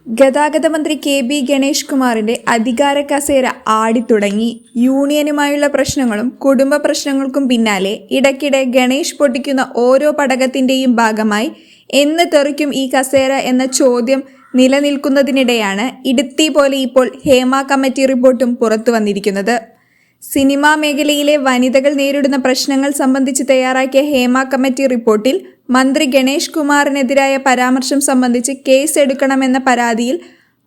ഗതാഗത മന്ത്രി കെ.ബി. ഗണേഷ് കുമാറിന്റെ അധികാര കസേര ആടിത്തുടങ്ങി. യൂണിയനുമായുള്ള പ്രശ്നങ്ങളും കുടുംബ പ്രശ്നങ്ങൾക്കും പിന്നാലെ ഇടയ്ക്കിടെ ഗണേഷ് പൊട്ടിക്കുന്ന ഓരോ പടകത്തിന്റെയും ഭാഗമായി എന്ന് തെറിക്കും ഈ കസേര എന്ന ചോദ്യം നിലനിൽക്കുന്നതിനിടെയാണ് ഇടുത്തി പോലെ ഇപ്പോൾ ഹേമ കമ്മിറ്റി റിപ്പോർട്ടും പുറത്തു വന്നിരിക്കുന്നത്. സിനിമാ മേഖലയിലെ വനിതകൾ നേരിടുന്ന പ്രശ്നങ്ങൾ സംബന്ധിച്ച് തയ്യാറാക്കിയ ഹേമ കമ്മിറ്റി റിപ്പോർട്ടിൽ മന്ത്രി ഗണേഷ് കുമാറിനെതിരായ പരാമർശം സംബന്ധിച്ച് കേസ് എടുക്കണമെന്ന പരാതിയിൽ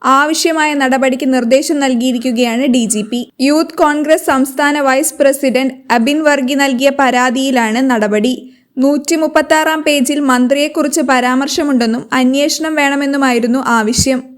ആവശ്യമായ നടപടിക്ക് നിർദ്ദേശം നൽകിയിരിക്കുകയാണ് DGP. യൂത്ത് കോൺഗ്രസ് സംസ്ഥാന വൈസ് പ്രസിഡന്റ് അബിൻ വർഗി നൽകിയ പരാതിയിലാണ് നടപടി. 136 പേജിൽ മന്ത്രിയെക്കുറിച്ച് പരാമർശമുണ്ടെന്നും അന്വേഷണം വേണമെന്നുമായിരുന്നു ആവശ്യം.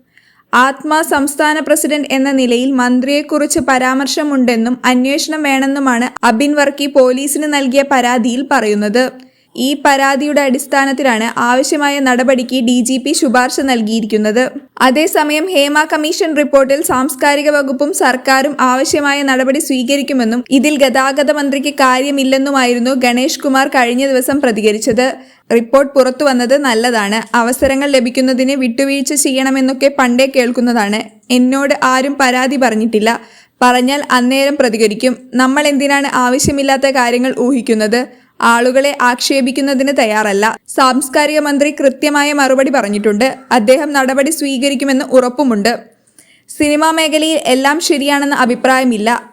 ആത്മ സംസ്ഥാന പ്രസിഡന്റ് എന്ന നിലയിൽ മന്ത്രിയെക്കുറിച്ച് പരാമർശമുണ്ടെന്നും അന്വേഷണം വേണമെന്നുമാണ് അബിൻ വർക്കി പോലീസിന് നൽകിയ പരാതിയിൽ പറയുന്നത്. ഈ പരാതിയുടെ അടിസ്ഥാനത്തിലാണ് ആവശ്യമായ നടപടിക്ക് DGP ശുപാർശ നൽകിയിരിക്കുന്നത്. അതേസമയം ഹേമ കമ്മീഷൻ റിപ്പോർട്ടിൽ സാംസ്കാരിക വകുപ്പും സർക്കാരും ആവശ്യമായ നടപടി സ്വീകരിക്കുമെന്നും ഇതിൽ ഗതാഗത മന്ത്രിക്ക് കാര്യമില്ലെന്നുമായിരുന്നു ഗണേഷ് കുമാർ കഴിഞ്ഞ ദിവസം പ്രതികരിച്ചത്. റിപ്പോർട്ട് പുറത്തു വന്നത് നല്ലതാണ്. അവസരങ്ങൾ ലഭിക്കുന്നതിന് വിട്ടുവീഴ്ച ചെയ്യണമെന്നൊക്കെ പണ്ടേ കേൾക്കുന്നതാണ്. എന്നോട് ആരും പരാതി പറഞ്ഞിട്ടില്ല. പറഞ്ഞാൽ അന്നേരം പ്രതികരിക്കും. നമ്മൾ എന്തിനാണ് ആവശ്യമില്ലാത്ത കാര്യങ്ങൾ ഊഹിക്കുന്നത്? ആളുകളെ ആക്ഷേപിക്കുന്നതിന് തയ്യാറല്ല. സാംസ്കാരിക മന്ത്രി കൃത്യമായ മറുപടി പറഞ്ഞിട്ടുണ്ട്. അദ്ദേഹം നടപടി സ്വീകരിക്കുമെന്ന് ഉറപ്പുമുണ്ട്. സിനിമാ മേഖലയിൽ എല്ലാം ശരിയാണെന്ന അഭിപ്രായമില്ല.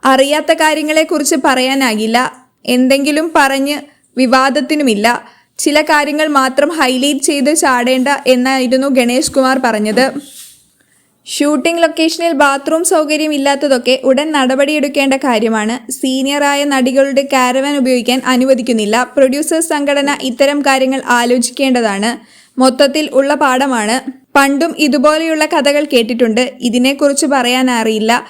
അറിയാത്ത കാര്യങ്ങളെക്കുറിച്ച് പറയാനാകില്ല. എന്തെങ്കിലും പറഞ്ഞ് വിവാദത്തിനുമില്ല. ചില കാര്യങ്ങൾ മാത്രം ഹൈലൈറ്റ് ചെയ്ത് ചാടേണ്ട എന്നായിരുന്നു ഗണേഷ് കുമാർ പറഞ്ഞത്. ഷൂട്ടിംഗ് ലൊക്കേഷനിൽ ബാത്റൂം സൗകര്യം ഇല്ലാത്തതൊക്കെ ഉടൻ നടപടിയെടുക്കേണ്ട കാര്യമാണ്. സീനിയറായ നടികളുടെ കാരവാൻ ഉപയോഗിക്കാൻ അനുവദിക്കുന്നില്ല. പ്രൊഡ്യൂസേഴ്സ് സംഘടന ഇത്തരം കാര്യങ്ങൾ ആലോചിക്കേണ്ടതാണ്. മൊത്തത്തിൽ ഉള്ള പാഠമാണ്. പണ്ടും ഇതുപോലെയുള്ള കഥകൾ കേട്ടിട്ടുണ്ട്. ഇതിനെക്കുറിച്ച് പറയാൻ അറിയില്ല.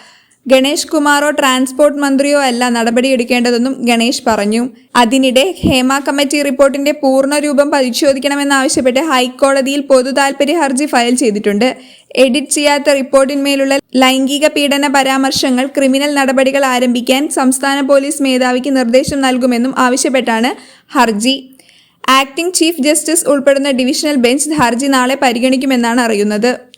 ഗണേഷ് കുമാറോ ട്രാൻസ്പോർട്ട് മന്ത്രിയോ അല്ല നടപടിയെടുക്കേണ്ടതെന്നും ഗണേഷ് പറഞ്ഞു. അതിനിടെ ഹേമ കമ്മിറ്റി റിപ്പോർട്ടിന്റെ പൂർണ്ണരൂപം പരിശോധിക്കണമെന്നാവശ്യപ്പെട്ട് ഹൈക്കോടതിയിൽ പൊതു താൽപര്യ ഹർജി ഫയൽ ചെയ്തിട്ടുണ്ട്. എഡിറ്റ് ചെയ്യാത്ത റിപ്പോർട്ടിന്മേലുള്ള ലൈംഗിക പീഡന പരാമർശങ്ങൾ ക്രിമിനൽ നടപടികൾ ആരംഭിക്കാൻ സംസ്ഥാന പോലീസ് മേധാവിക്ക് നിർദ്ദേശം നൽകുമെന്നും ആവശ്യപ്പെട്ടാണ് ഹർജി. ആക്ടിംഗ് ചീഫ് ജസ്റ്റിസ് ഉൾപ്പെടുന്ന ഡിവിഷണൽ ബെഞ്ച് ഹർജി നാളെ പരിഗണിക്കുമെന്നാണ് അറിയുന്നത്.